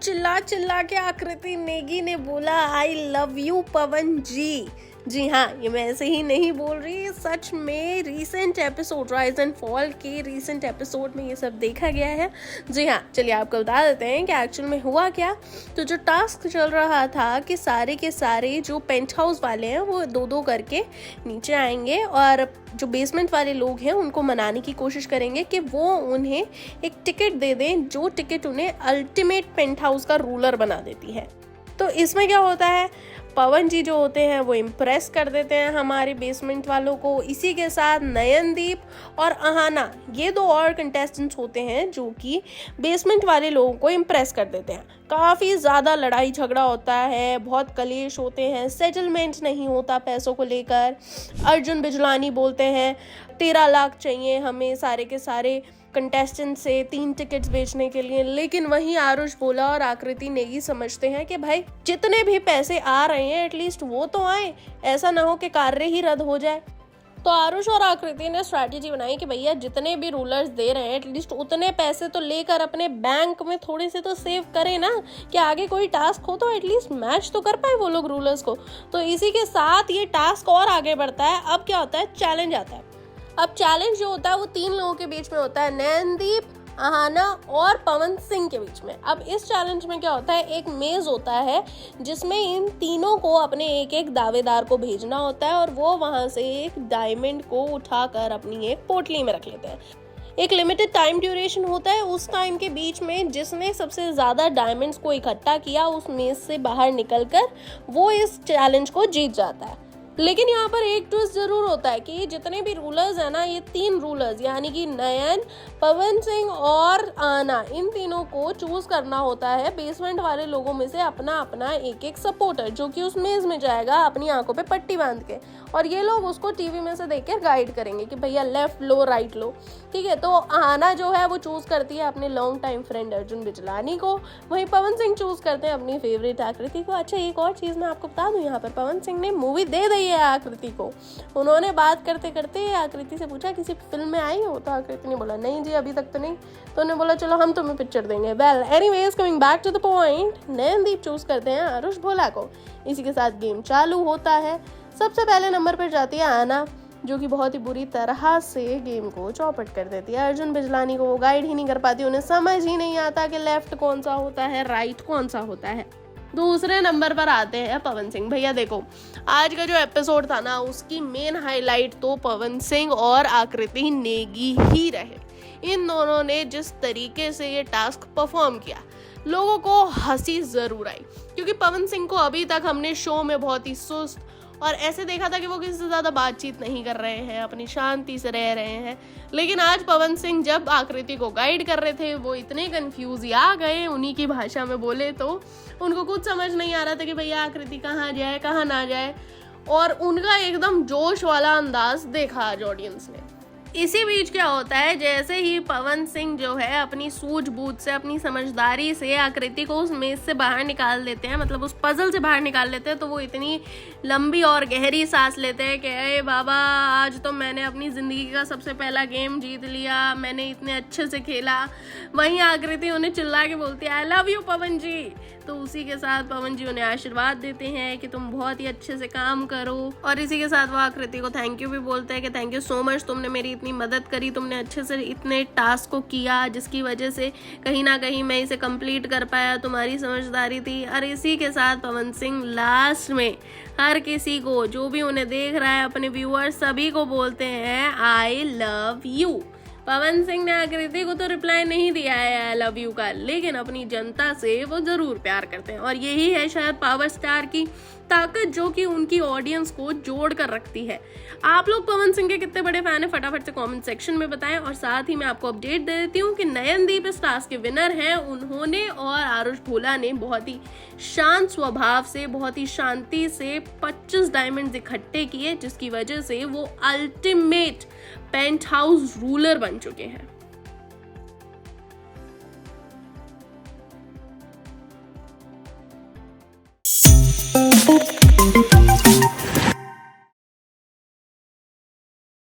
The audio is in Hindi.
चिल्ला चिल्ला के आकृति नेगी ने बोला आई लव यू पवन जी। जी हाँ, ये मैं ऐसे ही नहीं बोल रही, सच में recent episode rise and fall के रीसेंट एपिसोड में ये सब देखा गया है। जी हाँ, चलिए आपको बता देते हैं कि एक्चुअल में हुआ क्या। तो जो टास्क चल रहा था कि सारे के सारे जो पेंट हाउस वाले हैं वो दो दो करके नीचे आएंगे और जो बेसमेंट वाले लोग हैं उनको मनाने की कोशिश करेंगे कि वो उन्हें एक टिकट दे दें, जो टिकट उन्हें अल्टीमेट पेंट हाउस का रूलर बना देती है। तो इसमें क्या होता है, पवन जी जो होते हैं वो इम्प्रेस कर देते हैं हमारे बेसमेंट वालों को। इसी के साथ नयनदीप और अहाना, ये दो और कंटेस्टेंट्स होते हैं जो कि बेसमेंट वाले लोगों को इम्प्रेस कर देते हैं। काफ़ी ज़्यादा लड़ाई झगड़ा होता है, बहुत कलेश होते हैं, सेटलमेंट नहीं होता पैसों को लेकर। अर्जुन बिजलानी बोलते हैं 13 लाख चाहिए हमें सारे के सारे कंटेस्टेंट से 3 टिकट्स बेचने के लिए, लेकिन वहीं आरुष भोला और आकृति नेगी समझते हैं कि भाई जितने भी पैसे आ रहे हैं एटलीस्ट वो तो आए, ऐसा ना हो कि कार्य ही रद्द हो जाए। तो आरुष और आकृति ने स्ट्रैटेजी बनाई कि भैया जितने भी रूलर्स दे रहे हैं एटलीस्ट उतने पैसे तो लेकर अपने बैंक में थोड़े से तो सेव करें ना, कि आगे कोई टास्क हो तो एटलीस्ट मैच तो कर पाए वो लोग रूलर्स को। तो इसी के साथ ये टास्क और आगे बढ़ता है। अब क्या होता है, चैलेंज आता है। अब चैलेंज जो होता है वो 3 लोगों के बीच में होता है, नयनदीप, अहाना और पवन सिंह के बीच में। अब इस चैलेंज में क्या होता है, एक मेज होता है जिसमें इन तीनों को अपने एक एक दावेदार को भेजना होता है और वो वहां से एक डायमंड को उठाकर अपनी एक पोटली में रख लेते हैं। एक लिमिटेड टाइम ड्यूरेशन होता है, उस टाइम के बीच में जिसने सबसे ज़्यादा डायमंड्स को इकट्ठा किया उस मेज से बाहर निकलकर वो इस चैलेंज को जीत जाता है। लेकिन यहाँ पर एक ट्विस्ट जरूर होता है कि जितने भी रूलर्स हैं ना, ये 3 रूलर्स यानी कि नयन, पवन सिंह और आना, इन तीनों को चूज करना होता है बेसमेंट वाले लोगों में से अपना अपना एक एक सपोर्टर, जो कि उस मेज में जाएगा अपनी आंखों पे पट्टी बांध के, और ये लोग उसको टीवी में से देखकर गाइड करेंगे कि भैया लेफ्ट लो राइट लो, ठीक है। तो आना जो है वो चूज करती है अपने long time friend Arjun Bijlani को, वहीं पवन सिंह चूज करते हैं अपनी फेवरेट आकृति को। अच्छा, एक और चीज मैं आपको बता दूं, यहाँ पर पवन सिंह ने मूवी दे दी है आकृति को। उन्होंने बात करते करते आकृति से पूछा किसी फिल्म में आई हो, तो आकृति ने बोला नहीं जी अभी तक तो नहीं। तो उन्होंने बोला चलो हम तुम्हें पिक्चर देंगे। Well anyways, coming back to the point, Nayandeep choose करते हैं आरुष भोला को। इसी के साथ गेम चालू होता है। सबसे पहले नंबर पर जाती है आना, जो कि बहुत ही बुरी तरह से गेम को चौपट कर देती है। अर्जुन बिजलानी को वो गाइड ही नहीं कर पाती, उन्हें समझ ही नहीं आता कि लेफ्ट कौन सा होता है, राइट कौन सा होता है। दूसरे नंबर पर आते हैं पवन सिंह। भैया देखो, आज का जो एपिसोड था ना, उसकी मेन हाईलाइट तो पवन सिंह और आकृति नेगी ही रहे। इन दोनों ने जिस तरीके से ये टास्क परफॉर्म किया, लोगों को हंसी जरूर आई, क्योंकि पवन सिंह को अभी तक हमने शो में बहुत ही सुस्त और ऐसे देखा था कि वो किसी से ज़्यादा बातचीत नहीं कर रहे हैं, अपनी शांति से रह रहे हैं। लेकिन आज पवन सिंह जब आकृति को गाइड कर रहे थे, वो इतने कंफ्यूज आ गए, उन्हीं की भाषा में बोले तो उनको कुछ समझ नहीं आ रहा था कि भैया आकृति कहाँ जाए कहाँ ना जाए, और उनका एकदम जोश वाला अंदाज देखा आज ऑडियंस ने। इसी बीच क्या होता है, जैसे ही पवन सिंह जो है अपनी सूझबूझ से, अपनी समझदारी से आकृति को उस मेज से बाहर निकाल देते हैं, मतलब उस पजल से बाहर निकाल लेते हैं, तो वो इतनी लंबी और गहरी सांस लेते हैं कि अरे बाबा, आज तो मैंने अपनी ज़िंदगी का सबसे पहला गेम जीत लिया, मैंने इतने अच्छे से खेला। वहीं आकृति उन्हें चिल्ला के बोलती है आई लव यू पवन जी। तो उसी के साथ पवन जी उन्हें आशीर्वाद देते हैं कि तुम बहुत ही अच्छे से काम करो, और इसी के साथ वो आकृति को थैंक यू भी बोलते हैं कि थैंक यू सो मच, तुमने मेरी इतनी मदद करी, तुमने अच्छे से इतने टास्क को किया जिसकी वजह से कहीं ना कहीं मैं इसे कंप्लीट कर पाया, तुम्हारी समझदारी थी। और इसी के साथ पवन सिंह लास्ट में हर किसी को, जो भी उन्हें देख रहा है, अपने व्यूअर्स सभी को बोलते हैं I love you. Pawan Singh ने आकृति को तो रिप्लाई नहीं दिया है आई लव यू का, लेकिन अपनी जनता से वो जरूर प्यार करते हैं, और यही है शायद पावर स्टार की ताकत, जो कि उनकी ऑडियंस को जोड़ कर रखती है। आप लोग पवन सिंह के कितने बड़े फैन हैं, फटाफट से कमेंट सेक्शन में बताएं। और साथ ही मैं आपको अपडेट दे देती हूँ कि नयनदीप इस टास्क के विनर हैं। उन्होंने और आरुष भोला ने बहुत ही शांत स्वभाव से, बहुत ही शांति से 25 डायमंड्स इकट्ठे किए, जिसकी वजह से वो अल्टीमेट पेंट हाउस रूलर बन चुके हैं।